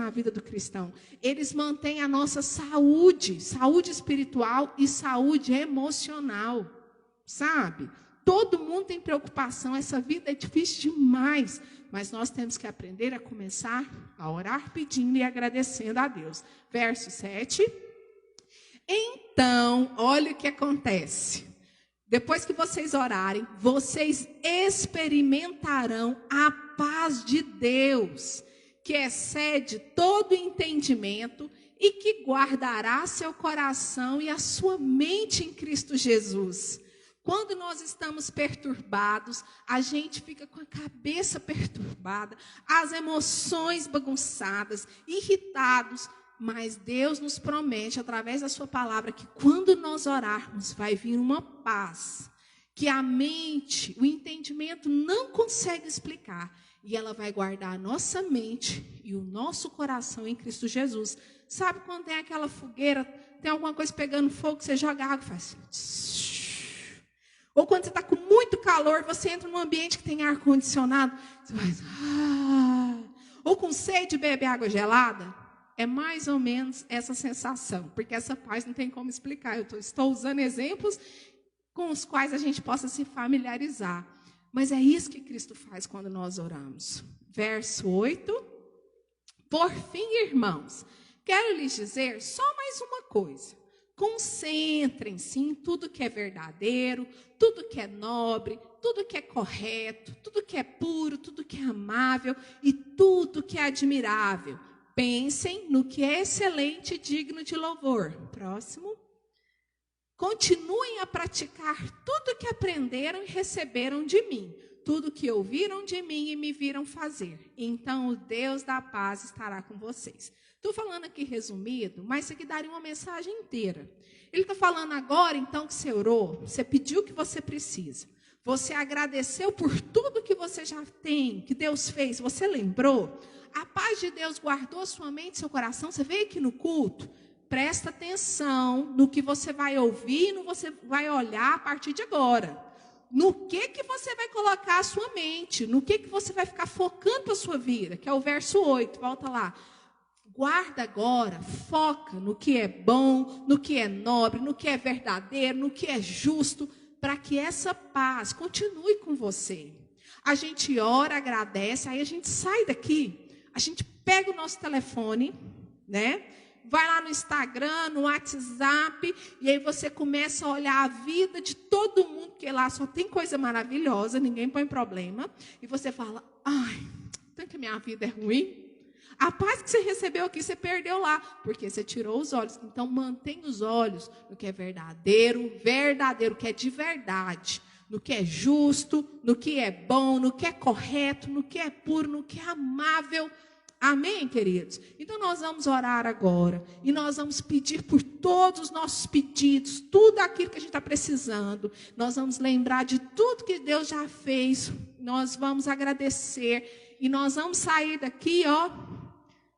na vida do cristão. Eles mantêm a nossa saúde espiritual e saúde emocional, sabe? Todo mundo tem preocupação, essa vida é difícil demais, mas nós temos que aprender a começar a orar pedindo e agradecendo a Deus. Verso 7. Então, olha o que acontece. Depois que vocês orarem, vocês experimentarão a paz de Deus, que excede todo entendimento e que guardará seu coração e a sua mente em Cristo Jesus. Quando nós estamos perturbados, a gente fica com a cabeça perturbada, as emoções bagunçadas, irritados. Mas Deus nos promete, através da sua palavra, que quando nós orarmos, vai vir uma paz, que a mente, o entendimento não consegue explicar. E ela vai guardar a nossa mente e o nosso coração em Cristo Jesus. Sabe quando tem aquela fogueira, tem alguma coisa pegando fogo, você joga água e faz... Ou quando você está com muito calor, você entra num ambiente que tem ar-condicionado, você faz... Ou com sede, bebe água gelada. É mais ou menos essa sensação, porque essa paz não tem como explicar. Eu estou usando exemplos com os quais a gente possa se familiarizar. Mas é isso que Cristo faz quando nós oramos. Verso 8. Por fim, irmãos, quero lhes dizer só mais uma coisa. Concentrem-se em tudo que é verdadeiro, tudo que é nobre, tudo que é correto, tudo que é puro, tudo que é amável e tudo que é admirável. Pensem no que é excelente e digno de louvor. Próximo. Continuem a praticar tudo o que aprenderam e receberam de mim. Tudo que ouviram de mim e me viram fazer. Então o Deus da paz estará com vocês. Estou falando aqui resumido, mas isso aqui daria uma mensagem inteira. Ele está falando agora, então, que você orou, você pediu o que você precisa. Você agradeceu por tudo que você já tem, que Deus fez, você lembrou? A paz de Deus guardou a sua mente e seu coração. Você veio aqui no culto, presta atenção no que você vai ouvir, no que você vai olhar a partir de agora. No que você vai colocar a sua mente, no que você vai ficar focando para a sua vida, que é o verso 8, volta lá. Guarda agora, foca no que é bom, no que é nobre, no que é verdadeiro, no que é justo, para que essa paz continue com você. A gente ora, agradece, aí a gente sai daqui. A gente pega o nosso telefone, né? Vai lá no Instagram, no WhatsApp, e aí você começa a olhar a vida de todo mundo, porque lá só tem coisa maravilhosa, ninguém põe problema. E você fala, ai, tanto que a minha vida é ruim. A paz que você recebeu aqui, você perdeu lá, porque você tirou os olhos. Então, mantenha os olhos no que é verdadeiro, que é de verdade. No que é justo, no que é bom, no que é correto, no que é puro, no que é amável. Amém, queridos? Então nós vamos orar agora. E nós vamos pedir por todos os nossos pedidos, tudo aquilo que a gente está precisando. Nós vamos lembrar de tudo que Deus já fez. Nós vamos agradecer. E nós vamos sair daqui,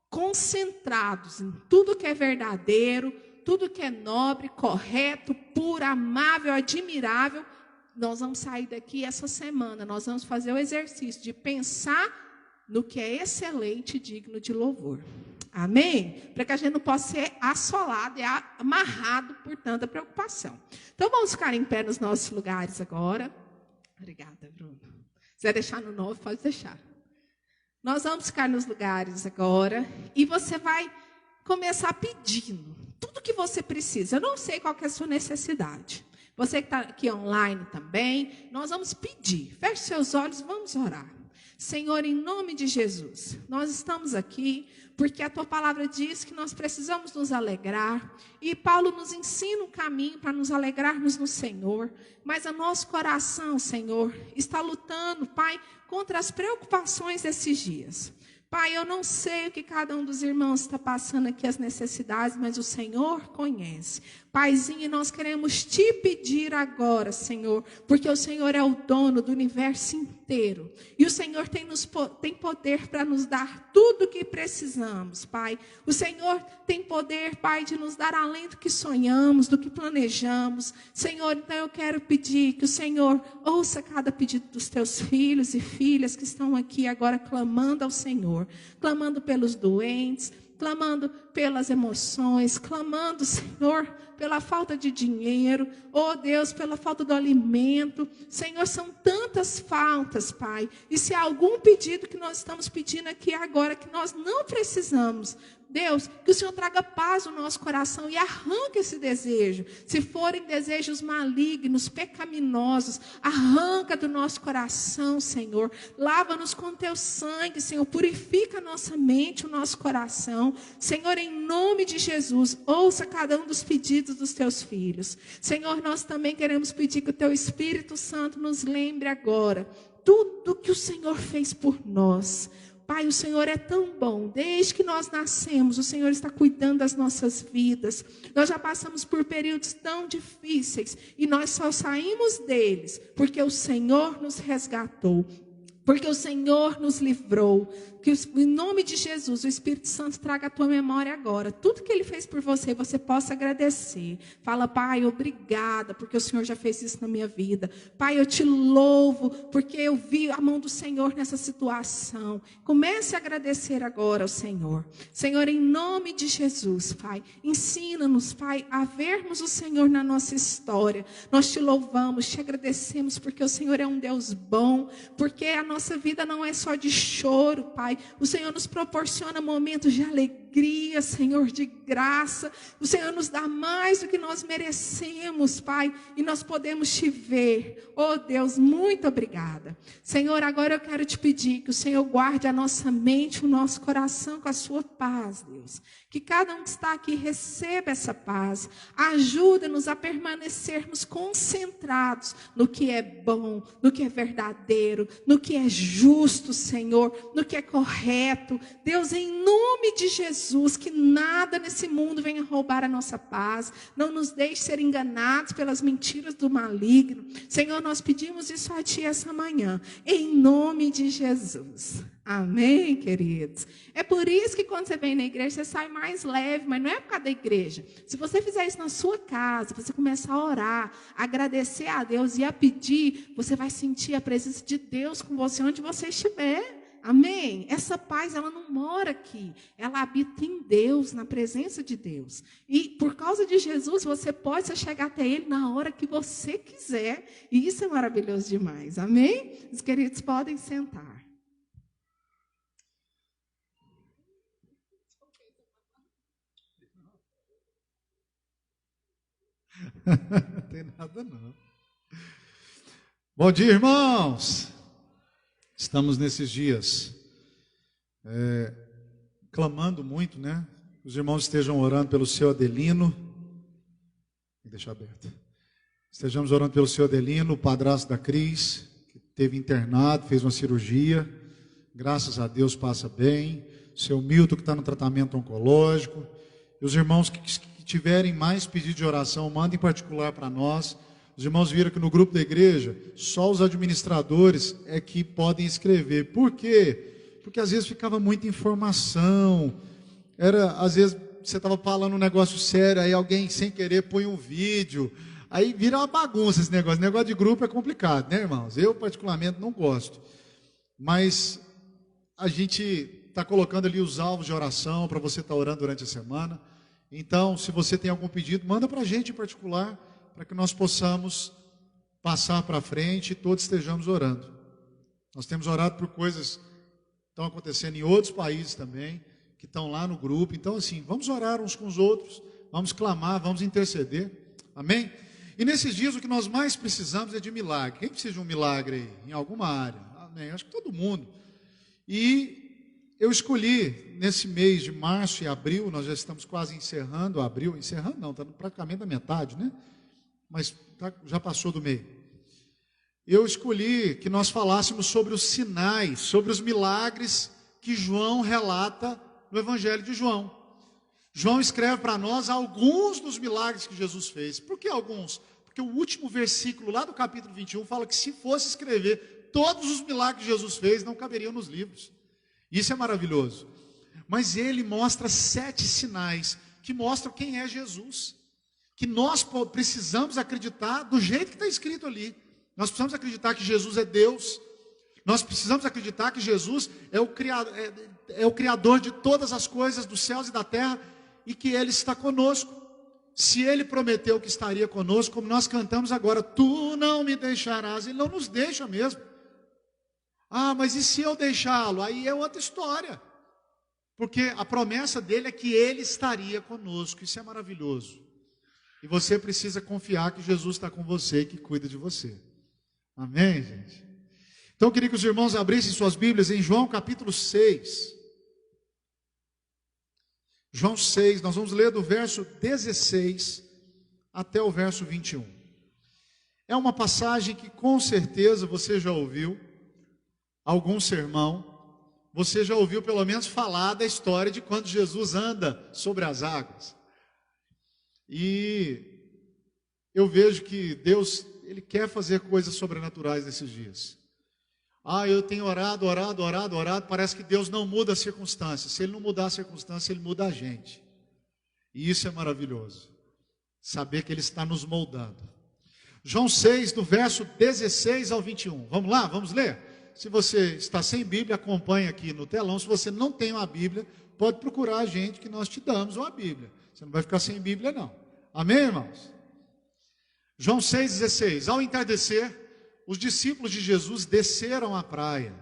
concentrados em tudo que é verdadeiro, tudo que é nobre, correto, puro, amável, admirável. Nós vamos sair daqui essa semana, nós vamos fazer o exercício de pensar no que é excelente e digno de louvor. Amém? Para que a gente não possa ser assolado e amarrado por tanta preocupação. Então vamos ficar em pé nos nossos lugares agora. Obrigada, Bruno. Se quiser deixar no 9, pode deixar. Nós vamos ficar nos lugares agora e você vai começar pedindo tudo que você precisa. Eu não sei qual que é a sua necessidade. Você que está aqui online também, nós vamos pedir. Feche seus olhos, vamos orar. Senhor, em nome de Jesus, nós estamos aqui porque a Tua palavra diz que nós precisamos nos alegrar. E Paulo nos ensina um caminho para nos alegrarmos no Senhor. Mas o nosso coração, Senhor, está lutando, Pai, contra as preocupações desses dias. Pai, eu não sei o que cada um dos irmãos está passando aqui, as necessidades, mas o Senhor conhece. Paizinho, nós queremos Te pedir agora, Senhor, porque o Senhor é o dono do universo inteiro. E o Senhor tem poder para nos dar tudo o que precisamos, Pai. O Senhor tem poder, Pai, de nos dar além do que sonhamos, do que planejamos. Senhor, então eu quero pedir que o Senhor ouça cada pedido dos Teus filhos e filhas que estão aqui agora clamando ao Senhor. Senhor, clamando pelos doentes, clamando pelas emoções, clamando, Senhor, pela falta de dinheiro, oh Deus, pela falta do alimento. Senhor, são tantas faltas, Pai. E se há algum pedido que nós estamos pedindo aqui agora, que nós não precisamos, Deus, que o Senhor traga paz no nosso coração e arranque esse desejo. Se forem desejos malignos, pecaminosos, arranca do nosso coração, Senhor. Lava-nos com teu sangue, Senhor. Purifica a nossa mente, o nosso coração. Senhor, em nome de Jesus, ouça cada um dos pedidos dos teus filhos. Senhor, nós também queremos pedir que o teu Espírito Santo nos lembre agora tudo que o Senhor fez por nós. Pai, o Senhor é tão bom. Desde que nós nascemos, o Senhor está cuidando das nossas vidas. Nós já passamos por períodos tão difíceis e nós só saímos deles porque o Senhor nos resgatou. Porque o Senhor nos livrou. Que em nome de Jesus, o Espírito Santo traga a tua memória agora. Tudo que Ele fez por você, você possa agradecer. Fala, Pai, obrigada, porque o Senhor já fez isso na minha vida. Pai, eu te louvo, porque eu vi a mão do Senhor nessa situação. Comece a agradecer agora ao Senhor. Senhor, em nome de Jesus, Pai, ensina-nos, Pai, a vermos o Senhor na nossa história. Nós te louvamos, te agradecemos, porque o Senhor é um Deus bom, porque a nossa vida não é só de choro, Pai. O Senhor nos proporciona momentos de alegria, Senhor, de graça. O Senhor nos dá mais do que nós merecemos, Pai, e nós podemos te ver. Oh, Deus, muito obrigada. Senhor, agora eu quero te pedir que o Senhor guarde a nossa mente, o nosso coração com a sua paz, Deus. Que cada um que está aqui receba essa paz. Ajuda-nos a permanecermos concentrados no que é bom, no que é verdadeiro, no que é justo, Senhor, no que é correto. Deus, em nome de Jesus, que nada nesse mundo venha roubar a nossa paz. Não nos deixe ser enganados pelas mentiras do maligno. Senhor, nós pedimos isso a Ti essa manhã, em nome de Jesus. Amém, queridos? É por isso que quando você vem na igreja, você sai mais leve, mas não é por causa da igreja. Se você fizer isso na sua casa, você começar a orar, a agradecer a Deus e a pedir, você vai sentir a presença de Deus com você onde você estiver. Amém? Essa paz, ela não mora aqui. Ela habita em Deus, na presença de Deus. E por causa de Jesus, você pode chegar até Ele na hora que você quiser. E isso é maravilhoso demais. Amém? Os queridos podem sentar. Não tem nada não. Bom dia, irmãos. Estamos nesses dias clamando muito, né? Os irmãos estejam orando pelo seu Adelino. Vou deixar aberto. Estejamos orando pelo seu Adelino, o padrasto da Cris, que teve internado, fez uma cirurgia. Graças a Deus passa bem. O seu Milton, que está no tratamento oncológico. E os irmãos que tiverem mais pedido de oração, mandem em particular para nós. Os irmãos viram que no grupo da igreja, só os administradores é que podem escrever. Por quê? Porque às vezes ficava muita informação. Às vezes você estava falando um negócio sério, aí alguém sem querer põe um vídeo. Aí vira uma bagunça esse negócio. Negócio de grupo é complicado, né, irmãos? Eu particularmente não gosto. Mas a gente está colocando ali os alvos de oração para você estar orando durante a semana. Então, se você tem algum pedido, manda para a gente em particular, para que nós possamos passar para frente e todos estejamos orando. Nós temos orado por coisas que estão acontecendo em outros países também, que estão lá no grupo. Então, assim, vamos orar uns com os outros, vamos clamar, vamos interceder. Amém? E nesses dias o que nós mais precisamos é de milagre. Quem precisa de um milagre aí, em alguma área? Amém? Acho que todo mundo. E eu escolhi, nesse mês de março e abril, nós já estamos quase encerrando abril, encerrando não, está praticamente na metade, né? Mas já passou do meio. Eu escolhi que nós falássemos sobre os sinais, sobre os milagres que João relata no Evangelho de João. João escreve para nós alguns dos milagres que Jesus fez. Por que alguns? Porque o último versículo lá do capítulo 21 fala que se fosse escrever todos os milagres que Jesus fez, não caberiam nos livros. Isso é maravilhoso. Mas ele mostra 7 sinais que mostram quem é Jesus. Que nós precisamos acreditar do jeito que está escrito ali. Nós precisamos acreditar que Jesus é Deus. Nós precisamos acreditar que Jesus é o Criador de todas as coisas dos céus e da terra e que Ele está conosco. Se Ele prometeu que estaria conosco, como nós cantamos agora, tu não me deixarás, Ele não nos deixa mesmo. Ah, mas e se eu deixá-lo? Aí é outra história. Porque a promessa dele é que Ele estaria conosco, isso é maravilhoso. E você precisa confiar que Jesus está com você e que cuida de você. Amém, gente? Então eu queria que os irmãos abrissem suas Bíblias em João capítulo 6. João 6, nós vamos ler do verso 16 até o verso 21. É uma passagem que com certeza você já ouviu, algum sermão, você já ouviu pelo menos falar da história de quando Jesus anda sobre as águas. E eu vejo que Deus, Ele quer fazer coisas sobrenaturais nesses dias. Ah, eu tenho orado, parece que Deus não muda as circunstâncias. Se Ele não mudar a circunstância, Ele muda a gente. E isso é maravilhoso. Saber que Ele está nos moldando. João 6, do verso 16 ao 21. Vamos lá, vamos ler? Se você está sem Bíblia, acompanhe aqui no telão. Se você não tem uma Bíblia, pode procurar a gente que nós te damos uma Bíblia. Você não vai ficar sem Bíblia, não. Amém, irmãos? João 6,16. Ao entardecer, os discípulos de Jesus desceram à praia.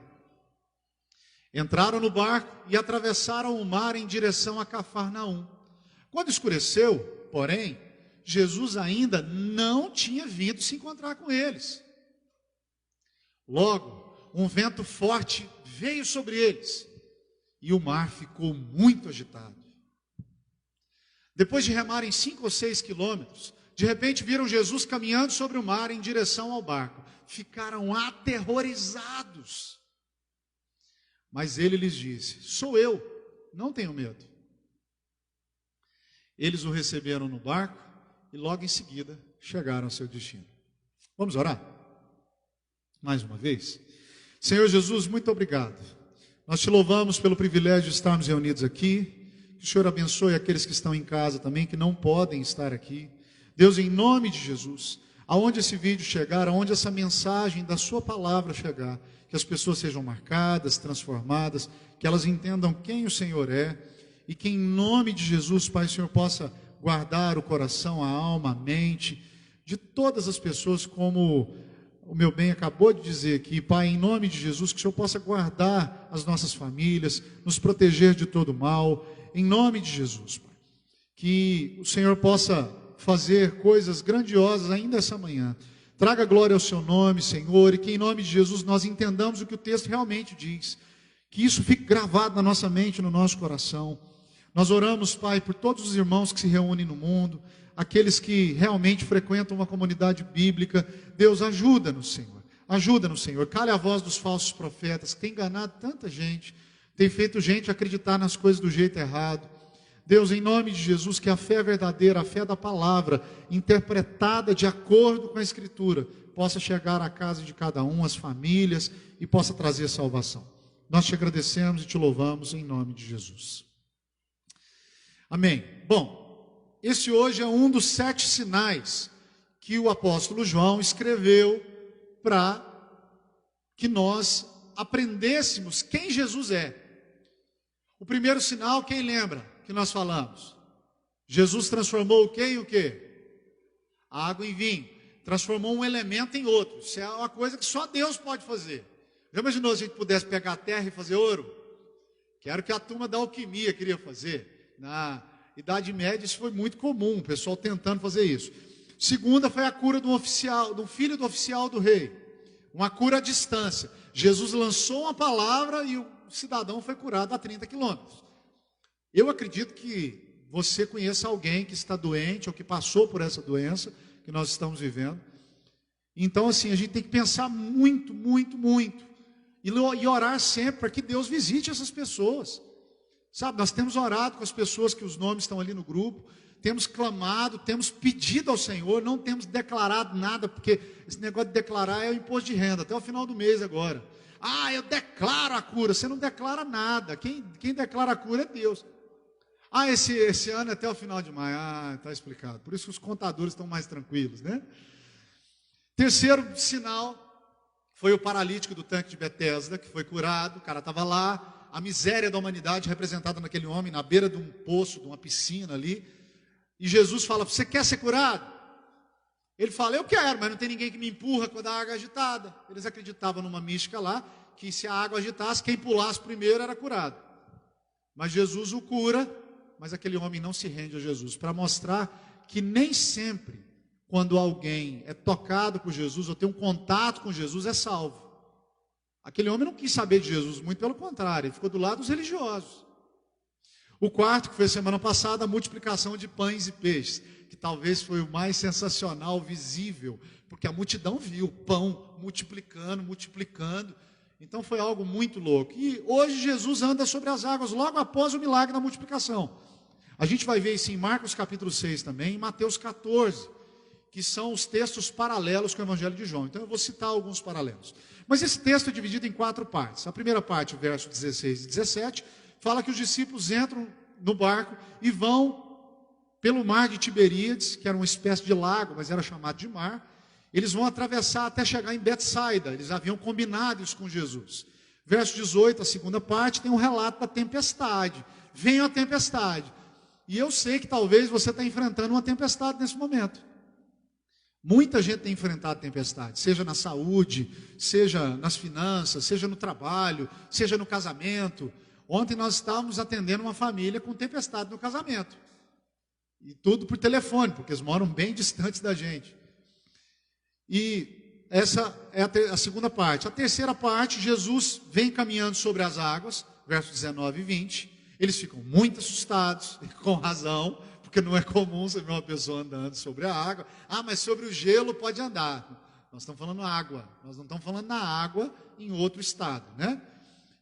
Entraram no barco e atravessaram o mar em direção a Cafarnaum. Quando escureceu, porém, Jesus ainda não tinha vindo se encontrar com eles. Logo, um vento forte veio sobre eles e o mar ficou muito agitado. Depois de remarem 5 ou 6 quilômetros, de repente viram Jesus caminhando sobre o mar em direção ao barco. Ficaram aterrorizados. Mas ele lhes disse: sou eu, não tenham medo. Eles o receberam no barco e logo em seguida chegaram ao seu destino. Vamos orar? Mais uma vez. Senhor Jesus, muito obrigado. Nós te louvamos pelo privilégio de estarmos reunidos aqui. Que o Senhor abençoe aqueles que estão em casa também, que não podem estar aqui. Deus, em nome de Jesus, aonde esse vídeo chegar, aonde essa mensagem da sua palavra chegar, que as pessoas sejam marcadas, transformadas, que elas entendam quem o Senhor é, e que em nome de Jesus, Pai, o Senhor possa guardar o coração, a alma, a mente, de todas as pessoas, como o meu bem acabou de dizer aqui, Pai, em nome de Jesus, que o Senhor possa guardar as nossas famílias, nos proteger de todo mal, em nome de Jesus, Pai, que o Senhor possa fazer coisas grandiosas ainda essa manhã. Traga glória ao seu nome, Senhor, e que em nome de Jesus nós entendamos o que o texto realmente diz, que isso fique gravado na nossa mente, no nosso coração. Nós oramos, Pai, por todos os irmãos que se reúnem no mundo, aqueles que realmente frequentam uma comunidade bíblica. Deus, ajuda-nos, Senhor, ajuda-nos, Senhor. Cale a voz dos falsos profetas, que têm enganado tanta gente, tem feito gente acreditar nas coisas do jeito errado. Deus, em nome de Jesus, que a fé verdadeira, a fé da palavra, interpretada de acordo com a Escritura, possa chegar à casa de cada um, às famílias, e possa trazer salvação. Nós te agradecemos e te louvamos em nome de Jesus. Amém. Bom, esse hoje é um dos 7 sinais que o apóstolo João escreveu para que nós aprendêssemos quem Jesus é. O primeiro sinal, quem lembra que nós falamos? Jesus transformou o quê em o quê? A água em vinho. Transformou um elemento em outro. Isso é uma coisa que só Deus pode fazer. Já imaginou se a gente pudesse pegar a terra e fazer ouro? Que era o que a turma da alquimia queria fazer. Na Idade Média isso foi muito comum, o pessoal tentando fazer isso. Segunda foi a cura do filho do oficial do rei. Uma cura à distância. Jesus lançou uma palavra e o cidadão foi curado a 30 quilômetros. Eu acredito que você conheça alguém que está doente ou que passou por essa doença que nós estamos vivendo. Então, assim, a gente tem que pensar muito, muito, muito. E orar sempre para que Deus visite essas pessoas. Sabe, nós temos orado com as pessoas que os nomes estão ali no grupo, temos clamado, temos pedido ao Senhor, não temos declarado nada, porque esse negócio de declarar é o imposto de renda, até o final do mês agora. Ah, eu declaro a cura. Você não declara nada. Quem declara a cura é Deus. Ah, esse ano é até o final de maio. Ah, está explicado. Por isso que os contadores estão mais tranquilos, né? Terceiro sinal, Foi o paralítico do tanque de Betesda, que foi curado, o cara estava lá, a miséria da humanidade representada naquele homem, na beira de um poço, de uma piscina ali, e Jesus fala: você quer ser curado? Ele fala: eu quero, mas não tem ninguém que me empurra quando a água é agitada. Eles acreditavam numa mística lá, que se a água agitasse, quem pulasse primeiro era curado. Mas Jesus o cura, mas aquele homem não se rende a Jesus, para mostrar que nem sempre, quando alguém é tocado por Jesus, ou tem um contato com Jesus, é salvo. Aquele homem não quis saber de Jesus, muito pelo contrário, ele ficou do lado dos religiosos. O quarto, que foi semana passada, a multiplicação de pães e peixes, que talvez foi o mais sensacional, visível, porque a multidão viu pão multiplicando, então foi algo muito louco. E hoje Jesus anda sobre as águas, logo após o milagre da multiplicação. A gente vai ver isso em Marcos capítulo 6 também, em Mateus 14, que são os textos paralelos com o Evangelho de João. Então eu vou citar alguns paralelos. Mas esse texto é dividido em 4 partes. A primeira parte, o verso 16 e 17, fala que os discípulos entram no barco e vão pelo mar de Tiberíades, que era uma espécie de lago, mas era chamado de mar. Eles vão atravessar até chegar em Betsaida. Eles haviam combinado isso com Jesus. Verso 18, a segunda parte, tem um relato da tempestade. Vem a tempestade. E eu sei que talvez você está enfrentando uma tempestade nesse momento. Muita gente tem enfrentado tempestade, seja na saúde, seja nas finanças, seja no trabalho, seja no casamento. Ontem nós estávamos atendendo uma família com tempestade no casamento. E tudo por telefone, porque eles moram bem distantes da gente. E essa é a segunda parte. A terceira parte, Jesus vem caminhando sobre as águas, versos 19 e 20. Eles ficam muito assustados, e com razão, porque não é comum você ver uma pessoa andando sobre a água. Ah, mas sobre o gelo pode andar. Nós estamos falando água, nós não estamos falando na água em outro estado, né?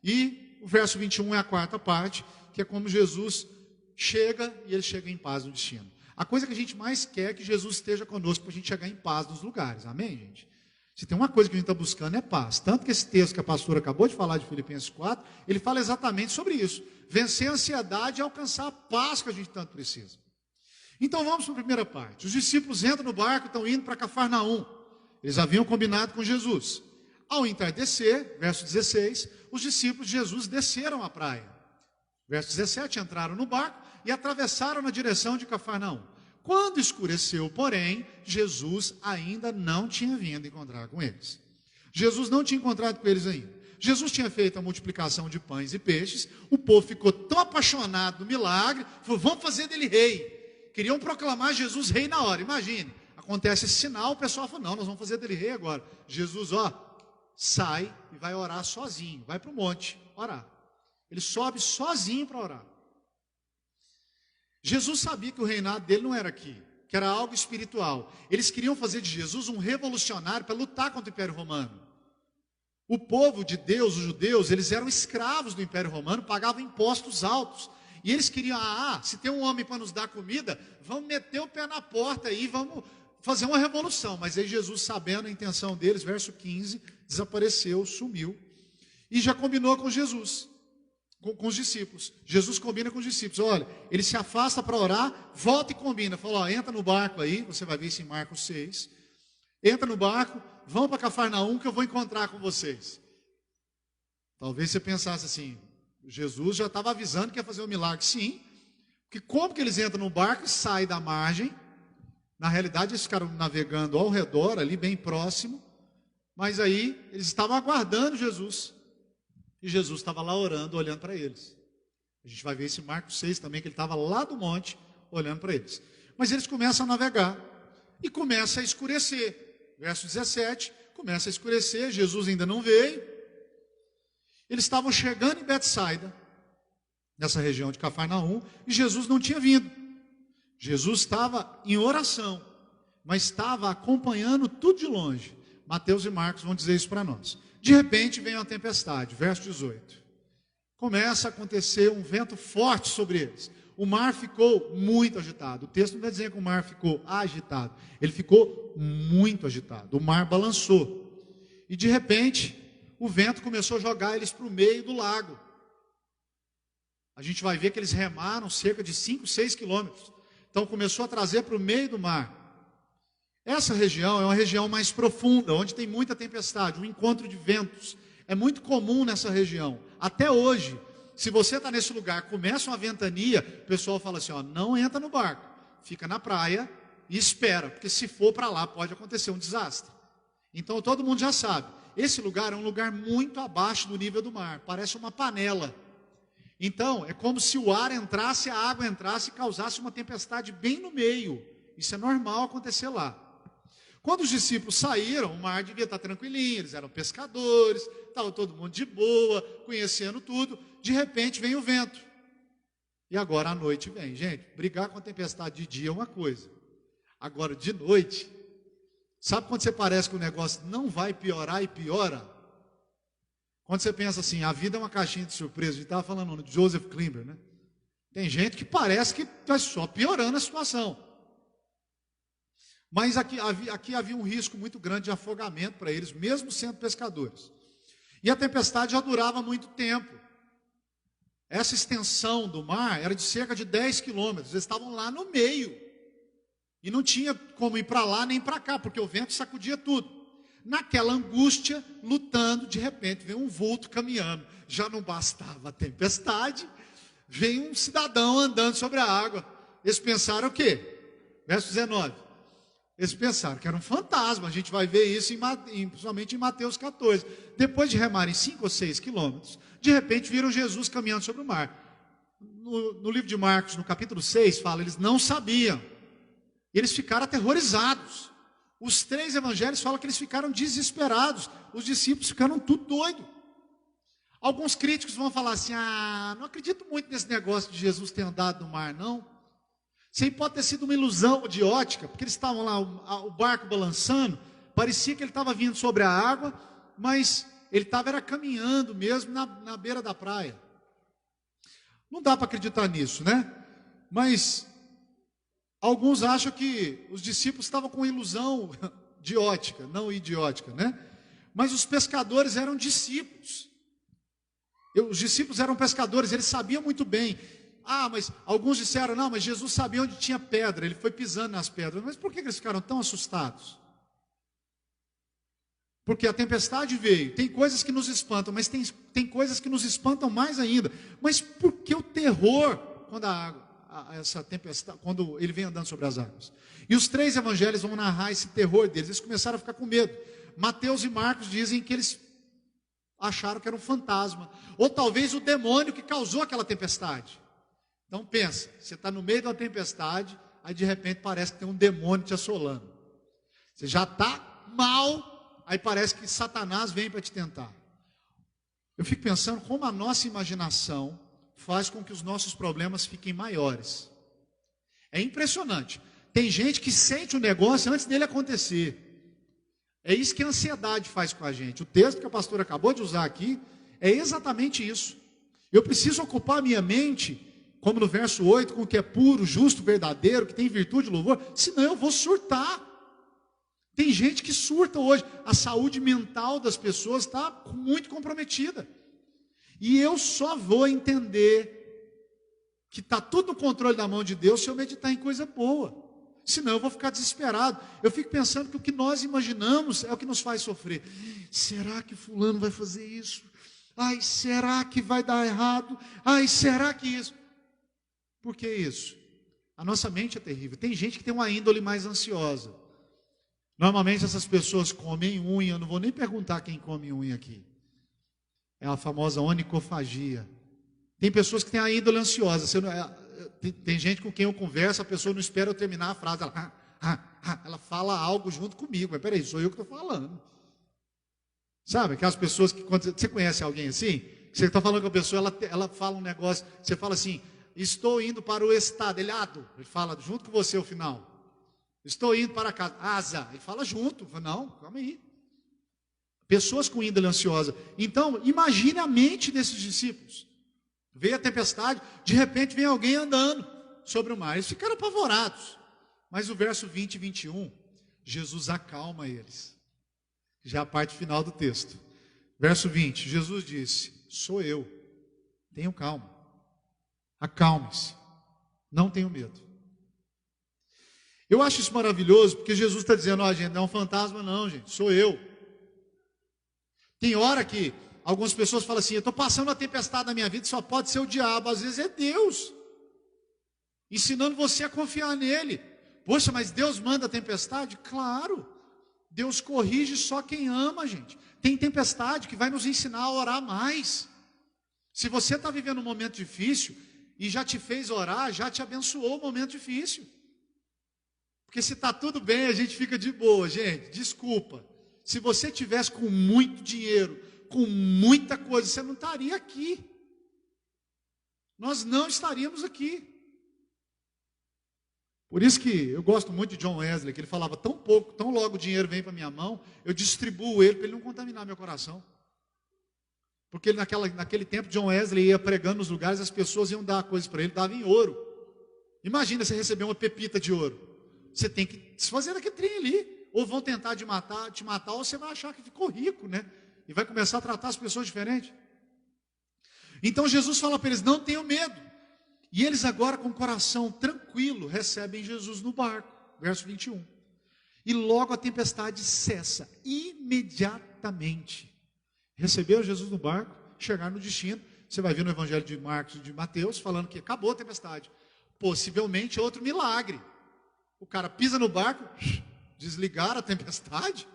E o verso 21 é a quarta parte, que é como Jesus chega e ele chega em paz no destino. A coisa que a gente mais quer é que Jesus esteja conosco para a gente chegar em paz nos lugares, amém, gente? Se tem uma coisa que a gente está buscando é paz. Tanto que esse texto que a pastora acabou de falar de Filipenses 4, ele fala exatamente sobre isso. Vencer a ansiedade e alcançar a paz que a gente tanto precisa. Então vamos para a primeira parte. Os discípulos entram no barco e estão indo para Cafarnaum. Eles haviam combinado com Jesus. Ao entardecer, verso 16, os discípulos de Jesus desceram à praia. Verso 17, entraram no barco e atravessaram na direção de Cafarnaum. Quando escureceu, porém, Jesus ainda não tinha vindo encontrar com eles. Jesus não tinha encontrado com eles ainda. Jesus tinha feito a multiplicação de pães e peixes. O povo ficou tão apaixonado no milagre, falou: vamos fazer dele rei. Queriam proclamar Jesus rei na hora. Imagine, acontece esse sinal, o pessoal falou: não, nós vamos fazer dele rei agora. Jesus, sai e vai orar sozinho, vai para o monte orar. Ele sobe sozinho para orar. Jesus sabia que o reinado dele não era aqui, que era algo espiritual. Eles queriam fazer de Jesus um revolucionário para lutar contra o Império Romano. O povo de Deus, os judeus, eles eram escravos do Império Romano, pagavam impostos altos. E eles queriam: se tem um homem para nos dar comida, vamos meter o pé na porta aí, vamos fazer uma revolução. Mas aí Jesus, sabendo a intenção deles, verso 15, desapareceu, sumiu. E já combinou com Jesus. Com os discípulos. Jesus combina com os discípulos. Olha, ele se afasta para orar, volta e combina. Fala: entra no barco aí, você vai ver isso em Marcos 6. Entra no barco, vão para Cafarnaum que eu vou encontrar com vocês. Talvez você pensasse assim: Jesus já estava avisando que ia fazer um milagre. Sim, porque como que eles entram no barco e saem da margem? Na realidade eles ficaram navegando ao redor, ali bem próximo. Mas aí eles estavam aguardando Jesus. E Jesus estava lá orando, olhando para eles. A gente vai ver isso em Marcos 6 também, que ele estava lá do monte, olhando para eles. Mas eles começam a navegar. E começa a escurecer. Verso 17, começa a escurecer, Jesus ainda não veio. Eles estavam chegando em Betsaida, nessa região de Cafarnaum, e Jesus não tinha vindo. Jesus estava em oração, mas estava acompanhando tudo de longe. Mateus e Marcos vão dizer isso para nós. De repente vem uma tempestade, verso 18. Começa a acontecer um vento forte sobre eles. O mar ficou muito agitado. O texto não vai dizer que o mar ficou agitado. Ele ficou muito agitado. O mar balançou. E de repente, o vento começou a jogar eles para o meio do lago. A gente vai ver que eles remaram cerca de 5, 6 quilômetros. Então começou a trazer para o meio do mar. Essa região é uma região mais profunda, onde tem muita tempestade, um encontro de ventos. É muito comum nessa região. Até hoje, se você está nesse lugar, começa uma ventania, o pessoal fala assim, ó, não entra no barco, fica na praia e espera, porque se for para lá pode acontecer um desastre. Então todo mundo já sabe, esse lugar é um lugar muito abaixo do nível do mar, parece uma panela. Então é como se o ar entrasse, a água entrasse e causasse uma tempestade bem no meio. Isso é normal acontecer lá. Quando os discípulos saíram, o mar devia estar tranquilinho, eles eram pescadores, estava todo mundo de boa, conhecendo tudo. De repente vem o vento. E agora a noite vem. Gente, brigar com a tempestade de dia é uma coisa. Agora de noite, sabe quando você parece que o negócio não vai piorar e piora? Quando você pensa assim, a vida é uma caixinha de surpresa. A gente estava falando de Joseph Klimber, né? Tem gente que parece que está só piorando a situação. Mas aqui havia um risco muito grande de afogamento para eles, mesmo sendo pescadores. E a tempestade já durava muito tempo. Essa extensão do mar era de cerca de 10 quilômetros. Eles estavam lá no meio. E não tinha como ir para lá nem para cá, porque o vento sacudia tudo. Naquela angústia, lutando, de repente vem um vulto caminhando. Já não bastava a tempestade, vem um cidadão andando sobre a água. Eles pensaram o quê? Verso 19. Eles pensaram que era um fantasma. A gente vai ver isso principalmente em Mateus 14. Depois de remarem 5 ou 6 quilômetros, de repente viram Jesus caminhando sobre o mar. No livro de Marcos, no capítulo 6, fala, eles não sabiam. E eles ficaram aterrorizados. Os 3 evangelhos falam que eles ficaram desesperados. Os discípulos ficaram tudo doidos. Alguns críticos vão falar assim, não acredito muito nesse negócio de Jesus ter andado no mar, não. Isso aí pode ter sido uma ilusão de ótica, porque eles estavam lá, o barco balançando, parecia que ele estava vindo sobre a água, mas ele estava caminhando mesmo na beira da praia. Não dá para acreditar nisso, né? Mas alguns acham que os discípulos estavam com ilusão de ótica, não idiótica, né? Mas os pescadores eram discípulos. Os discípulos eram pescadores, eles sabiam muito bem. Mas alguns disseram, não, mas Jesus sabia onde tinha pedra, ele foi pisando nas pedras. Mas por que eles ficaram tão assustados? Porque a tempestade veio, tem coisas que nos espantam, mas tem coisas que nos espantam mais ainda. Mas por que o terror quando essa tempestade, quando ele vem andando sobre as águas? E os 3 evangelhos vão narrar esse terror deles, eles começaram a ficar com medo. Mateus e Marcos dizem que eles acharam que era um fantasma, ou talvez o demônio que causou aquela tempestade. Então pensa, você está no meio de uma tempestade, aí de repente parece que tem um demônio te assolando. Você já está mal, aí parece que Satanás vem para te tentar. Eu fico pensando como a nossa imaginação faz com que os nossos problemas fiquem maiores. É impressionante. Tem gente que sente o negócio antes dele acontecer. É isso que a ansiedade faz com a gente. O texto que a pastora acabou de usar aqui é exatamente isso. Eu preciso ocupar a minha mente, como no verso 8, com o que é puro, justo, verdadeiro, que tem virtude e louvor, senão eu vou surtar. Tem gente que surta hoje. A saúde mental das pessoas está muito comprometida. E eu só vou entender que está tudo no controle da mão de Deus se eu meditar em coisa boa. Senão eu vou ficar desesperado. Eu fico pensando que o que nós imaginamos é o que nos faz sofrer. Será que fulano vai fazer isso? Será que vai dar errado? Será que isso? Por que isso? A nossa mente é terrível. Tem gente que tem uma índole mais ansiosa. Normalmente essas pessoas comem unha. Eu não vou nem perguntar quem come unha aqui. É a famosa onicofagia. Tem pessoas que têm a índole ansiosa. Tem gente com quem eu converso, a pessoa não espera eu terminar a frase. Ela fala algo junto comigo. Mas peraí, sou eu que estou falando. Sabe, aquelas pessoas que, quando você conhece alguém assim, você está falando com a pessoa, ela fala um negócio, você fala assim, estou indo para o estado, ele fala junto com você ao final. Estou indo para casa, asa, ele fala junto, não, calma aí. Pessoas com índole ansiosa. Então, imagine a mente desses discípulos. Veio a tempestade, de repente vem alguém andando sobre o mar. Eles ficaram apavorados. Mas o verso 20 e 21, Jesus acalma eles. Já a parte final do texto. Verso 20, Jesus disse, sou eu, tenham calma. Acalme-se, não tenham medo. Eu acho isso maravilhoso, porque Jesus está dizendo, ó, gente, não é um fantasma não, gente, sou eu. Tem hora que algumas pessoas falam assim, eu estou passando uma tempestade na minha vida, só pode ser o diabo, às vezes é Deus, ensinando você a confiar nele. Poxa, mas Deus manda a tempestade? Claro, Deus corrige só quem ama, gente. Tem tempestade que vai nos ensinar a orar mais. Se você está vivendo um momento difícil, e já te fez orar, já te abençoou o momento difícil. Porque se está tudo bem, a gente fica de boa, gente, desculpa. Se você tivesse com muito dinheiro, com muita coisa, você não estaria aqui. Nós não estaríamos aqui. Por isso que eu gosto muito de John Wesley, que ele falava tão pouco, tão logo o dinheiro vem para minha mão, eu distribuo ele para ele não contaminar meu coração. Porque ele, naquele tempo, John Wesley ia pregando nos lugares, as pessoas iam dar coisas para ele, dava em ouro. Imagina você receber uma pepita de ouro. Você tem que desfazer daquele trem ali. Ou vão tentar te matar, ou você vai achar que ficou rico, né? E vai começar a tratar as pessoas diferente. Então Jesus fala para eles, não tenham medo. E eles agora com o coração tranquilo, recebem Jesus no barco. Verso 21. E logo a tempestade cessa, imediatamente. Receberam Jesus no barco, chegaram no destino. Você vai ver no Evangelho de Marcos e de Mateus, falando que acabou a tempestade. Possivelmente outro milagre. O cara pisa no barco, desligar a tempestade,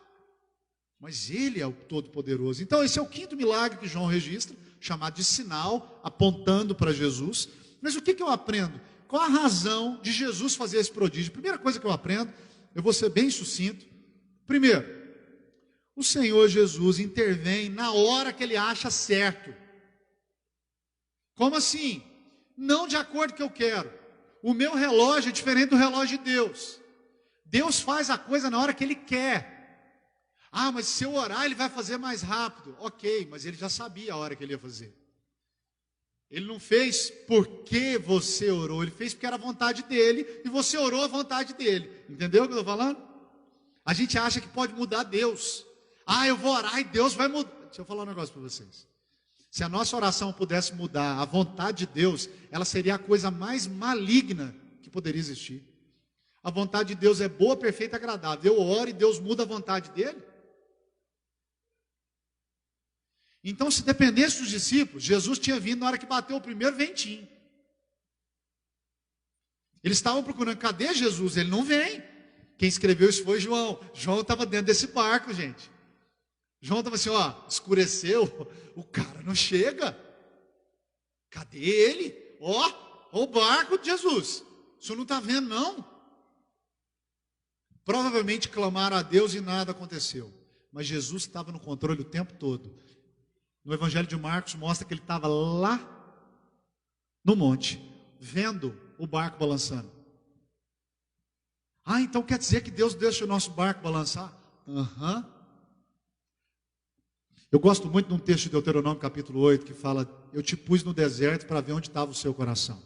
mas ele é o Todo-Poderoso. Então esse é o quinto milagre que João registra, chamado de sinal, apontando para Jesus. Mas o que eu aprendo? Qual a razão de Jesus fazer esse prodígio? Primeira coisa que eu aprendo, eu vou ser bem sucinto. Primeiro, o Senhor Jesus intervém na hora que ele acha certo. Como assim? Não de acordo com o que eu quero. O meu relógio é diferente do relógio de Deus. Deus faz a coisa na hora que Ele quer. Ah, mas se eu orar, Ele vai fazer mais rápido. Ok, mas Ele já sabia a hora que Ele ia fazer. Ele não fez porque você orou, Ele fez porque era a vontade dEle, e você orou a vontade dEle. Entendeu o que eu estou falando? A gente acha que pode mudar Deus. Ah, eu vou orar e Deus vai mudar. Deixa eu falar um negócio para vocês. Se a nossa oração pudesse mudar a vontade de Deus, ela seria a coisa mais maligna que poderia existir. A vontade de Deus é boa, perfeita e agradável. Eu oro e Deus muda a vontade dele. Então, se dependesse dos discípulos, Jesus tinha vindo na hora que bateu o primeiro ventinho. Eles estavam procurando, cadê Jesus? Ele não vem. Quem escreveu isso foi João. João estava dentro desse barco, gente. João estava assim, ó, escureceu, o cara não chega. Cadê ele? Ó, o barco de Jesus. O senhor não está vendo, não? Provavelmente clamaram a Deus e nada aconteceu. Mas Jesus estava no controle o tempo todo. No Evangelho de Marcos mostra que ele estava lá no monte, vendo o barco balançando. Ah, então quer dizer que Deus deixa o nosso barco balançar? Aham. Eu gosto muito de um texto de Deuteronômio capítulo 8 que fala, eu te pus no deserto para ver onde estava o seu coração.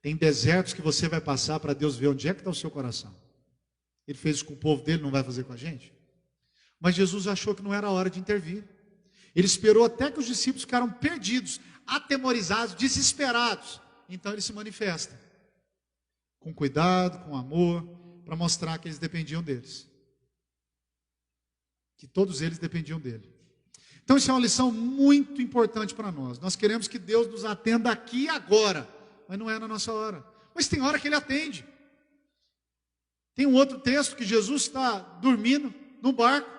Tem desertos que você vai passar para Deus ver onde é que está o seu coração. Ele fez isso com o povo dele, não vai fazer com a gente? Mas Jesus achou que não era a hora de intervir. Ele esperou até que os discípulos ficaram perdidos, atemorizados, desesperados. Então ele se manifesta. Com cuidado, com amor, para mostrar que eles dependiam deles. Que todos eles dependiam dele. Então isso é uma lição muito importante para nós. Nós queremos que Deus nos atenda aqui e agora, mas não é na nossa hora. Mas tem hora que Ele atende. Tem um outro texto que Jesus está dormindo no barco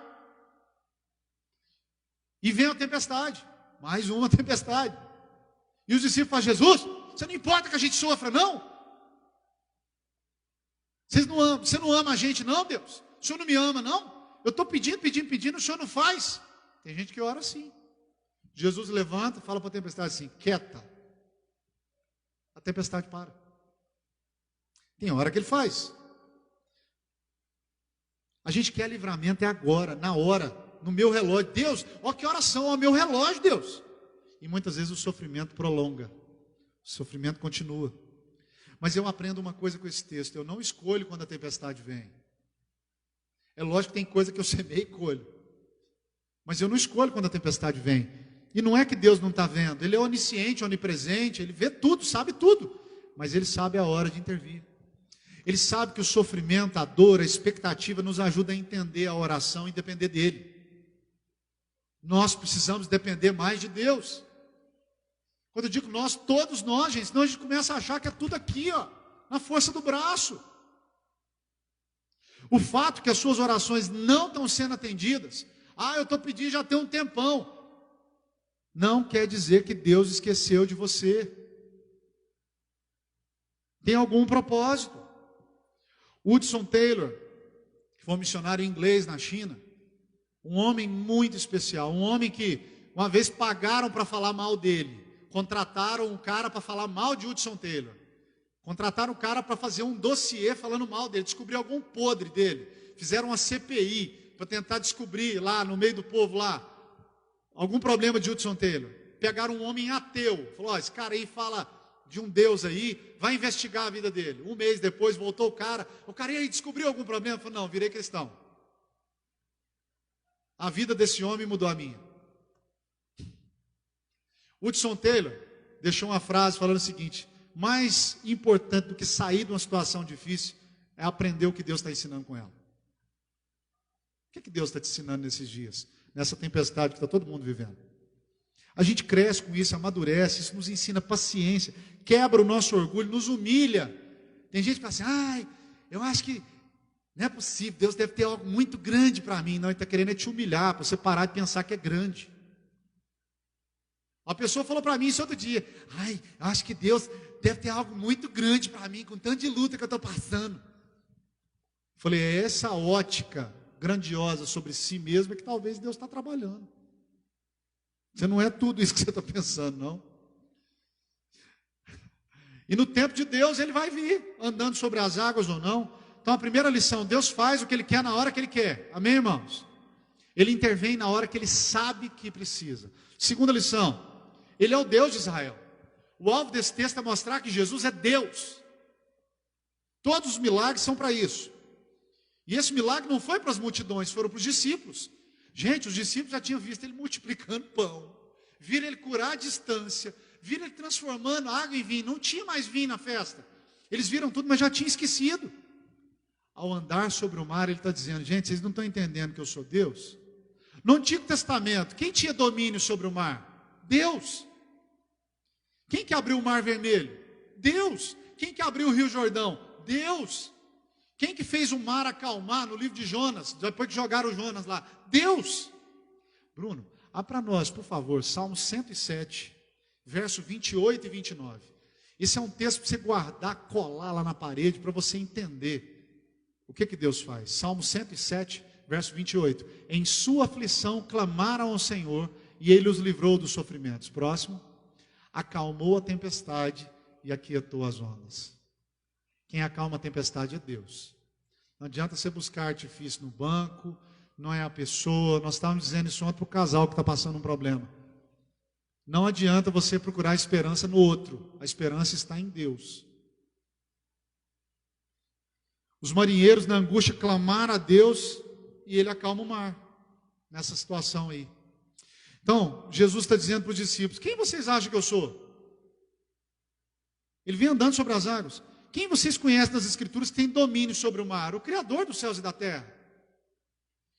e vem a tempestade, mais uma tempestade. E os discípulos falam, Jesus, você não importa que a gente sofra, não? Você não ama a gente, não, Deus? O Senhor não me ama, não? Eu estou pedindo, o Senhor não faz. Tem gente que ora assim. Jesus levanta e fala para a tempestade assim, quieta. A tempestade para. Tem hora que Ele faz. A gente quer livramento, é agora, na hora, no meu relógio. Deus, ó que oração, ó meu relógio, Deus. E muitas vezes o sofrimento prolonga. O sofrimento continua. Mas eu aprendo uma coisa com esse texto. Eu não escolho quando a tempestade vem. É lógico que tem coisa que eu semei e colho. Mas eu não escolho quando a tempestade vem. E não é que Deus não está vendo. Ele é onisciente, onipresente. Ele vê tudo, sabe tudo. Mas Ele sabe a hora de intervir. Ele sabe que o sofrimento, a dor, a expectativa nos ajuda a entender a oração e depender dele. Nós precisamos depender mais de Deus. Quando eu digo nós, todos nós, gente, senão a gente começa a achar que é tudo aqui, ó, na força do braço. O fato que as suas orações não estão sendo atendidas, eu estou pedindo já tem um tempão, não quer dizer que Deus esqueceu de você. Tem algum propósito. Hudson Taylor, que foi um missionário inglês na China, um homem muito especial, um homem que uma vez pagaram para falar mal dele, contrataram um cara para falar mal de Hudson Taylor, contrataram um cara para fazer um dossiê falando mal dele, descobrir algum podre dele, fizeram uma CPI para tentar descobrir lá no meio do povo lá, algum problema de Hudson Taylor. Pegaram um homem ateu, falou, esse cara aí fala de um Deus aí, vai investigar a vida dele. Um mês depois voltou o cara e aí descobriu algum problema? Falou, não, virei cristão. A vida desse homem mudou a minha. Hudson Taylor deixou uma frase falando o seguinte: mais importante do que sair de uma situação difícil é aprender o que Deus está ensinando com ela. O que Deus está te ensinando nesses dias, nessa tempestade que está todo mundo vivendo? A gente cresce com isso, amadurece, isso nos ensina paciência, quebra o nosso orgulho, nos humilha. Tem gente que fala assim, eu acho que não é possível, Deus deve ter algo muito grande para mim. Não, Ele está querendo te humilhar, para você parar de pensar que é grande. Uma pessoa falou para mim isso outro dia, eu acho que Deus deve ter algo muito grande para mim, com tanto de luta que eu estou passando. Falei, é essa ótica grandiosa sobre si mesmo é que talvez Deus está trabalhando. Você não é tudo isso que você está pensando, não. E no tempo de Deus Ele vai vir, andando sobre as águas ou não. Então a primeira lição, Deus faz o que Ele quer na hora que Ele quer. Amém, irmãos? Ele intervém na hora que Ele sabe que precisa. Segunda lição, Ele é o Deus de Israel. O alvo desse texto é mostrar que Jesus é Deus. Todos os milagres são para isso. E esse milagre não foi para as multidões, foram para os discípulos. Gente, os discípulos já tinham visto Ele multiplicando pão, viram Ele curar à distância, viram Ele transformando água em vinho. Não tinha mais vinho na festa. Eles viram tudo, mas já tinham esquecido. Ao andar sobre o mar, Ele está dizendo, gente, vocês não estão entendendo que eu sou Deus? No Antigo Testamento, quem tinha domínio sobre o mar? Deus. Quem que abriu o Mar Vermelho? Deus. Quem que abriu o Rio Jordão? Deus. Quem que fez o mar acalmar no livro de Jonas, depois que jogaram o Jonas lá? Deus. Bruno, para nós, por favor, Salmo 107, verso 28 e 29. Esse é um texto para você guardar, colar lá na parede, para você entender o que Deus faz. Salmo 107, verso 28. Em sua aflição clamaram ao Senhor, e Ele os livrou dos sofrimentos. Próximo. Acalmou a tempestade e aquietou as ondas. Quem acalma a tempestade é Deus. Não adianta você buscar artifício no banco, não é a pessoa. Nós estávamos dizendo isso ontem para o casal que está passando um problema. Não adianta você procurar esperança no outro. A esperança está em Deus. Os marinheiros na angústia clamaram a Deus e Ele acalma o mar. Nessa situação aí. Então, Jesus está dizendo para os discípulos, quem vocês acham que eu sou? Ele vem andando sobre as águas. Quem vocês conhecem nas Escrituras que tem domínio sobre o mar? O Criador dos céus e da terra.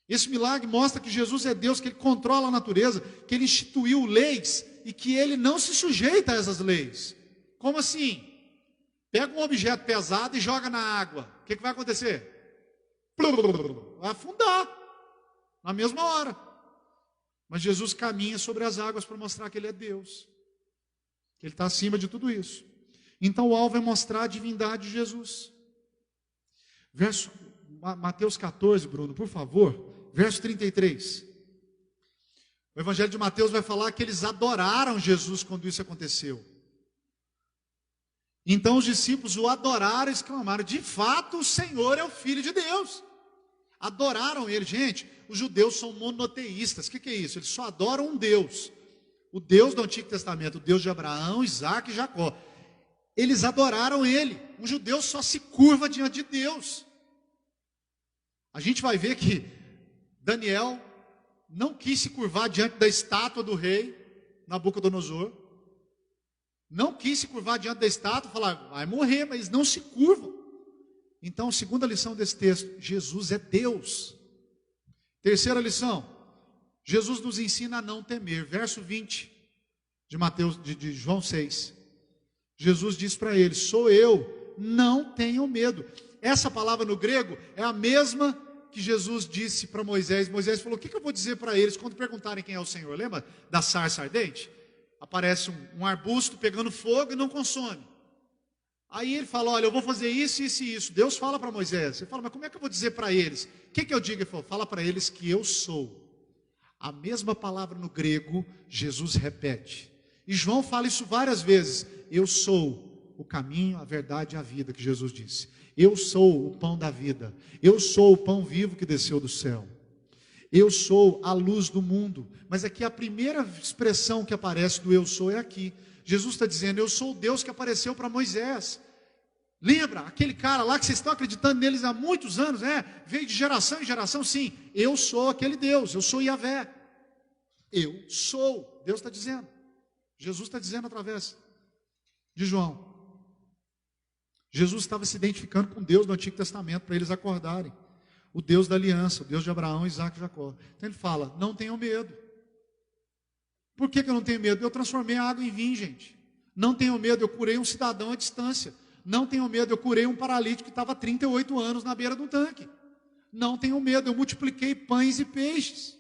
Esse milagre mostra que Jesus é Deus, que Ele controla a natureza, que Ele instituiu leis e que Ele não se sujeita a essas leis. Como assim? Pega um objeto pesado e joga na água. O que vai acontecer? Vai afundar na mesma hora. Mas Jesus caminha sobre as águas para mostrar que Ele é Deus, que Ele está acima de tudo isso. Então o alvo é mostrar a divindade de Jesus. Mateus 14, Bruno, por favor, verso 33. O Evangelho de Mateus vai falar que eles adoraram Jesus quando isso aconteceu. Então os discípulos o adoraram e exclamaram, de fato o Senhor é o Filho de Deus. Adoraram Ele. Gente, os judeus são monoteístas. O que é isso? Eles só adoram um Deus. O Deus do Antigo Testamento, o Deus de Abraão, Isaac e Jacó. Eles adoraram Ele. Um judeu só se curva diante de Deus. A gente vai ver que Daniel não quis se curvar diante da estátua do rei Nabucodonosor. Não quis se curvar diante da estátua, falar, vai morrer, mas eles não se curvam. Então, segunda lição desse texto, Jesus é Deus. Terceira lição, Jesus nos ensina a não temer. Verso 20 de João 6. Jesus diz para eles: sou eu, não tenham medo. Essa palavra no grego é a mesma que Jesus disse para Moisés. Moisés falou: o que eu vou dizer para eles quando perguntarem quem é o Senhor? Lembra da sarça ardente? Aparece um arbusto pegando fogo e não consome. Aí ele fala: olha, eu vou fazer isso, isso e isso. Deus fala para Moisés. Ele fala: mas como é que eu vou dizer para eles? O que eu digo? Ele falou: fala para eles que eu sou. A mesma palavra no grego, Jesus repete. E João fala isso várias vezes. Eu sou o caminho, a verdade e a vida, que Jesus disse. Eu sou o pão da vida. Eu sou o pão vivo que desceu do céu. Eu sou a luz do mundo. Mas aqui a primeira expressão que aparece do eu sou é aqui. Jesus está dizendo: eu sou o Deus que apareceu para Moisés. Lembra, aquele cara lá que vocês estão acreditando neles há muitos anos, veio de geração em geração. Sim, eu sou aquele Deus, eu sou Yahvé. Eu sou, Deus está dizendo. Jesus está dizendo através de João. Jesus estava se identificando com Deus do Antigo Testamento para eles acordarem. O Deus da aliança, o Deus de Abraão, Isaac e Jacó. Então ele fala: não tenham medo. Por que eu não tenho medo? Eu transformei a água em vinho, gente. Não tenham medo, eu curei um cidadão à distância. Não tenham medo, eu curei um paralítico que estava há 38 anos na beira de um tanque. Não tenham medo, eu multipliquei pães e peixes.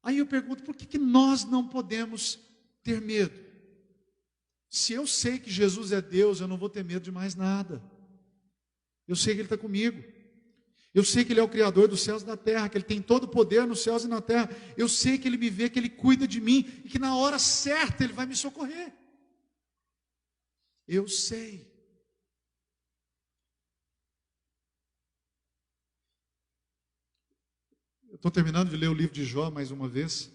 Aí eu pergunto: por que nós não podemos ter medo? Se eu sei que Jesus é Deus, eu não vou ter medo de mais nada. Eu sei que Ele está comigo. Eu sei que Ele é o Criador dos céus e da terra, que Ele tem todo o poder nos céus e na terra. Eu sei que Ele me vê, que Ele cuida de mim e que na hora certa Ele vai me socorrer. Eu sei. Eu estou terminando de ler o livro de Jó mais uma vez.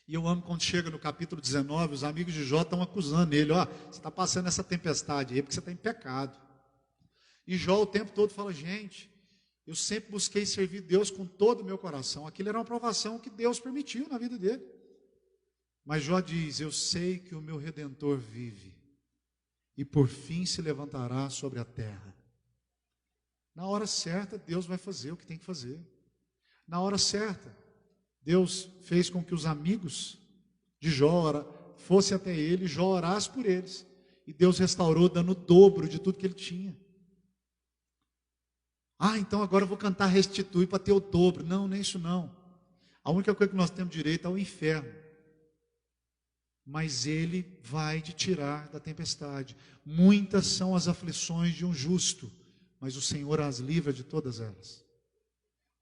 E eu amo quando chega no capítulo 19, os amigos de Jó estão acusando ele: ó, você está passando essa tempestade aí porque você está em pecado. E Jó o tempo todo fala: gente, eu sempre busquei servir Deus com todo o meu coração. Aquilo era uma provação que Deus permitiu na vida dele. Mas Jó diz: eu sei que o meu Redentor vive e por fim se levantará sobre a terra. Na hora certa, Deus vai fazer o que tem que fazer. Na hora certa, Deus fez com que os amigos de Jó fossem até ele, Jó orasse por eles. E Deus restaurou, dando o dobro de tudo que ele tinha. Então agora eu vou cantar restituir para ter o dobro. Não, nem isso não. A única coisa que nós temos direito é ao inferno. Mas Ele vai te tirar da tempestade. Muitas são as aflições de um justo, mas o Senhor as livra de todas elas.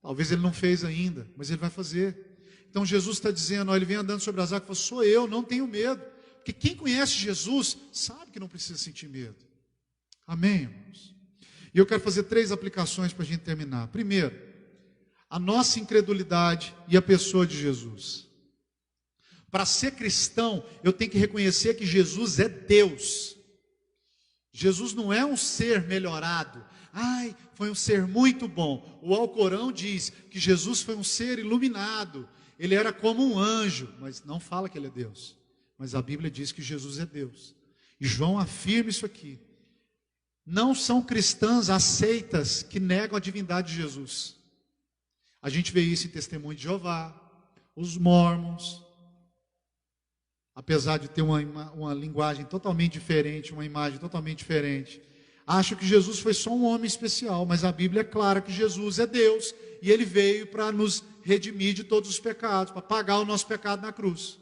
Talvez Ele não fez ainda, mas Ele vai fazer. Então Jesus está dizendo, Ele vem andando sobre as águas e fala: sou eu, não tenho medo. Porque quem conhece Jesus sabe que não precisa sentir medo. Amém, irmãos? E eu quero fazer 3 aplicações para a gente terminar. Primeiro, a nossa incredulidade e a pessoa de Jesus. Para ser cristão, eu tenho que reconhecer que Jesus é Deus. Jesus não é um ser melhorado. Foi um ser muito bom. O Alcorão diz que Jesus foi um ser iluminado. Ele era como um anjo, mas não fala que ele é Deus. Mas a Bíblia diz que Jesus é Deus. E João afirma isso aqui. Não são cristãs aceitas que negam a divindade de Jesus. A gente vê isso em Testemunho de Jeová, os Mormons. Apesar de ter uma linguagem totalmente diferente, uma imagem totalmente diferente, acham que Jesus foi só um homem especial, mas a Bíblia é clara que Jesus é Deus, e Ele veio para nos redimir de todos os pecados, para pagar o nosso pecado na cruz.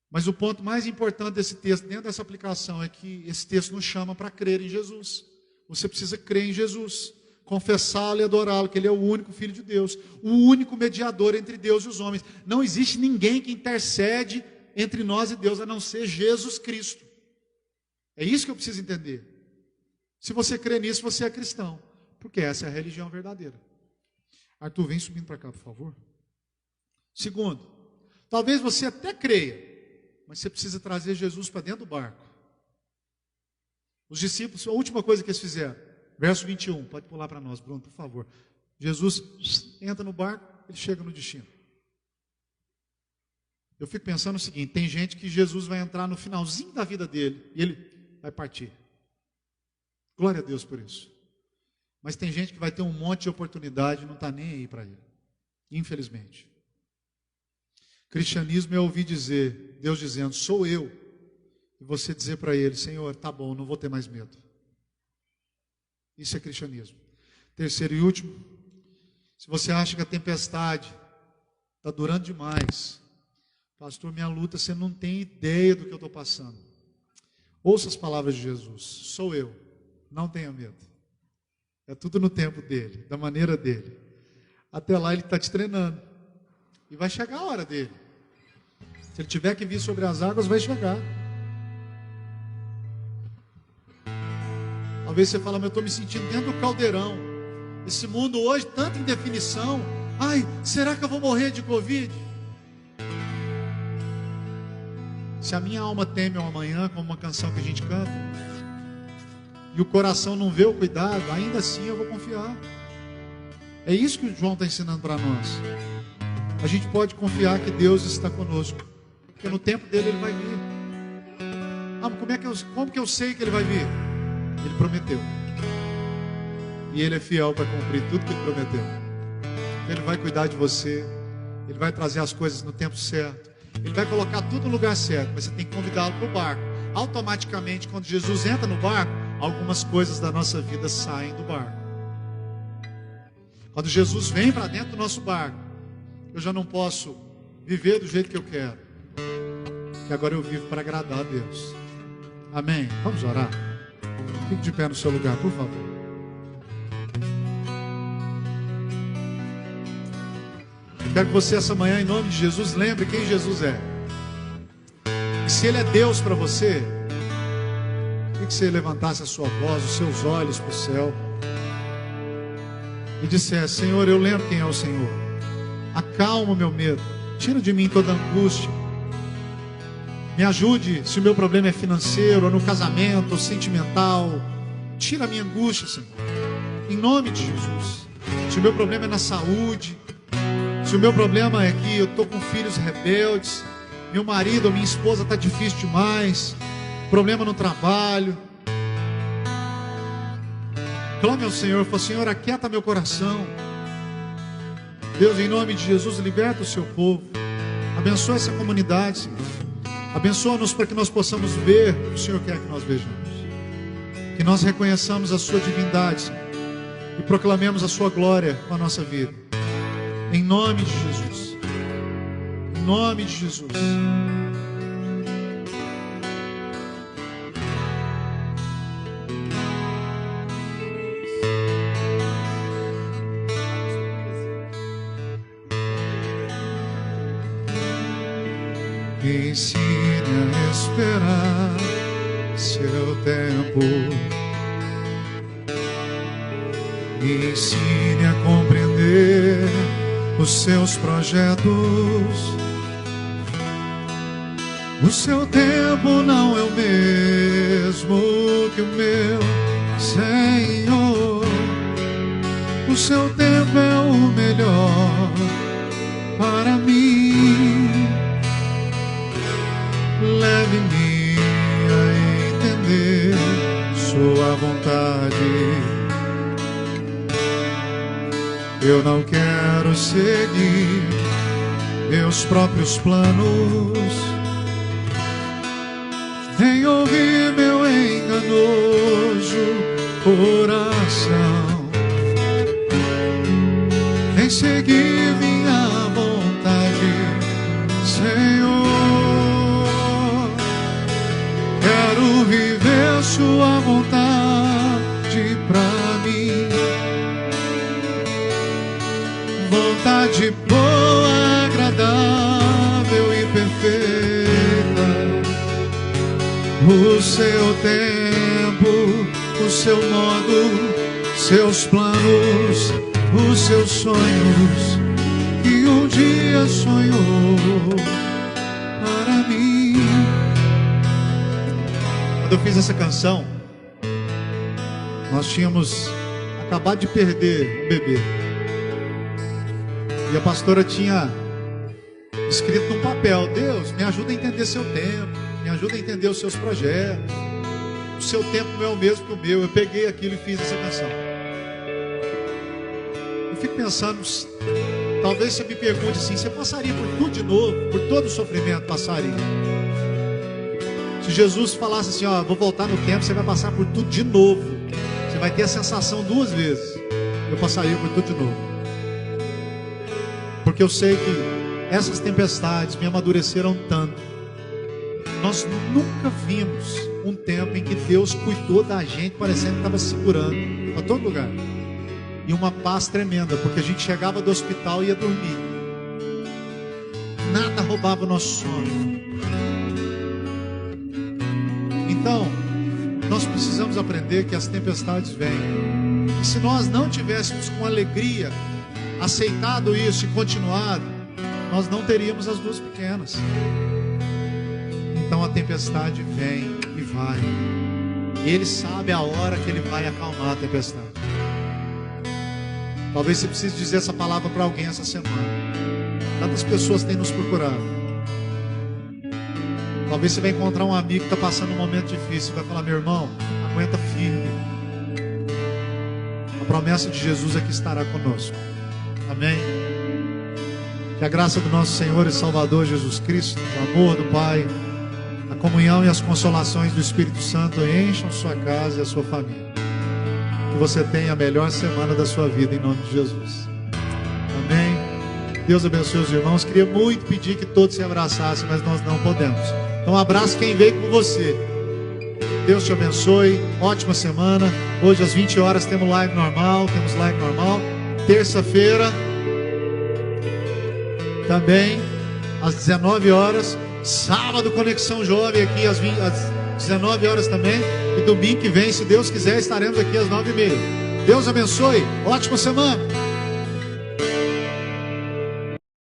Mas o ponto mais importante desse texto, dentro dessa aplicação, é que esse texto nos chama para crer em Jesus. Você precisa crer em Jesus, confessá-lo e adorá-lo, que Ele é o único Filho de Deus, o único mediador entre Deus e os homens. Não existe ninguém que intercede entre nós e Deus, a não ser Jesus Cristo. É isso que eu preciso entender. Se você crê nisso, você é cristão, porque essa é a religião verdadeira. Arthur, vem subindo para cá, por favor. Segundo, talvez você até creia, mas você precisa trazer Jesus para dentro do barco. Os discípulos, a última coisa que eles fizeram, verso 21, pode pular para nós, Bruno, por favor. Jesus entra no barco, ele chega no destino. Eu fico pensando o seguinte: tem gente que Jesus vai entrar no finalzinho da vida dele e ele vai partir. Glória a Deus por isso. Mas tem gente que vai ter um monte de oportunidade e não está nem aí para ele. Infelizmente. Cristianismo é ouvir dizer, Deus dizendo, sou eu. E você dizer para ele, Senhor, tá bom, não vou ter mais medo. Isso é cristianismo. Terceiro e último, se você acha que a tempestade está durando demais, pastor, minha luta, você não tem ideia do que eu estou passando. Ouça as palavras de Jesus, sou eu, não tenha medo. É tudo no tempo dele, da maneira dele. Até lá ele está te treinando. E vai chegar a hora dele. Se ele tiver que vir sobre as águas, vai chegar. Talvez você fale, mas eu estou me sentindo dentro do caldeirão. Esse mundo hoje, tanta indefinição. Ai, será que eu vou morrer de Covid? Se a minha alma teme ao amanhã, como uma canção que a gente canta, e o coração não vê o cuidado, ainda assim eu vou confiar. É isso que o João está ensinando para nós. A gente pode confiar que Deus está conosco, porque no tempo dele ele vai vir. Ah, mas como que eu sei que ele vai vir? Ele prometeu. E ele é fiel para cumprir tudo que ele prometeu. Ele vai cuidar de você. Ele vai trazer as coisas no tempo certo. Ele vai colocar tudo no lugar certo. Mas você tem que convidá-lo para o barco. Automaticamente, quando Jesus entra no barco, algumas coisas da nossa vida saem do barco. Quando Jesus vem para dentro do nosso barco, eu já não posso viver do jeito que eu quero. Que agora eu vivo para agradar a Deus. Amém? Vamos orar? Fique de pé no seu lugar, por favor. Eu quero que você essa manhã, em nome de Jesus, lembre quem Jesus é. E se Ele é Deus para você, queria que você levantasse a sua voz, os seus olhos para o céu e dissesse, Senhor, eu lembro quem é o Senhor. Acalma o meu medo, tira de mim toda angústia. Me ajude se o meu problema é financeiro, ou no casamento, ou sentimental. Tira a minha angústia, Senhor. Em nome de Jesus. Se o meu problema é na saúde, se o meu problema é que eu estou com filhos rebeldes, meu marido ou minha esposa está difícil demais, problema no trabalho, clame ao Senhor, fala, Senhor, aquieta meu coração. Deus, em nome de Jesus, liberta o seu povo. Abençoa essa comunidade, Senhor. Abençoa-nos para que nós possamos ver o que o Senhor quer que nós vejamos. Que nós reconheçamos a sua divindade, Senhor, e proclamemos a sua glória com a nossa vida. Em nome de Jesus. Em nome de Jesus. Me ensine a esperar seu tempo. Me ensine a compreender os seus projetos. O seu tempo não é o mesmo que o meu, Senhor. O seu tempo é o melhor para mim. Leve-me a entender sua vontade. Eu não quero seguir meus próprios planos, nem ouvir meu enganoso coração, nem seguir minha vontade, Senhor. Quero viver sua vontade pra mim. Vontade boa, agradável e perfeita. O seu tempo, o seu modo, seus planos, os seus sonhos que um dia sonhou para mim. Quando eu fiz essa canção, nós tínhamos acabado de perder um bebê. E a pastora tinha escrito num papel: Deus, me ajuda a entender seu tempo, me ajuda a entender os seus projetos. O seu tempo não é o mesmo que o meu. Eu peguei aquilo e fiz essa canção. Eu fico pensando, talvez você me pergunte assim, você passaria por tudo de novo? Por todo o sofrimento passaria? Se Jesus falasse assim, ó, vou voltar no tempo, você vai passar por tudo de novo. Você vai ter a sensação 2 vezes. Eu passaria por tudo de novo. Porque eu sei que essas tempestades me amadureceram tanto. Nós nunca vimos um tempo em que Deus cuidou da gente, parecendo que estava segurando para todo lugar. E uma paz tremenda, porque a gente chegava do hospital e ia dormir. Nada roubava o nosso sono. Então, nós precisamos aprender que as tempestades vêm. E se nós não tivéssemos com alegria aceitado isso e continuado, nós não teríamos as 2 pequenas. Então a tempestade vem e vai. E Ele sabe a hora que Ele vai acalmar a tempestade. Talvez você precise dizer essa palavra para alguém essa semana. Tantas pessoas têm nos procurado. Talvez você vai encontrar um amigo que está passando um momento difícil. Vai falar, meu irmão, aguenta firme. A promessa de Jesus é que estará conosco. Amém? Que a graça do nosso Senhor e Salvador Jesus Cristo, o amor do Pai, a comunhão e as consolações do Espírito Santo encham sua casa e a sua família. Que você tenha a melhor semana da sua vida em nome de Jesus. Amém? Deus abençoe os irmãos. Queria muito pedir que todos se abraçassem, mas nós não podemos. Então abraço quem veio com você. Deus te abençoe. Ótima semana. Hoje às 20 horas temos live normal. Terça-feira também às 19 horas. Sábado, Conexão Jovem aqui às 19 horas também. E domingo que vem, se Deus quiser, estaremos aqui às 9h30. Deus abençoe. Ótima semana.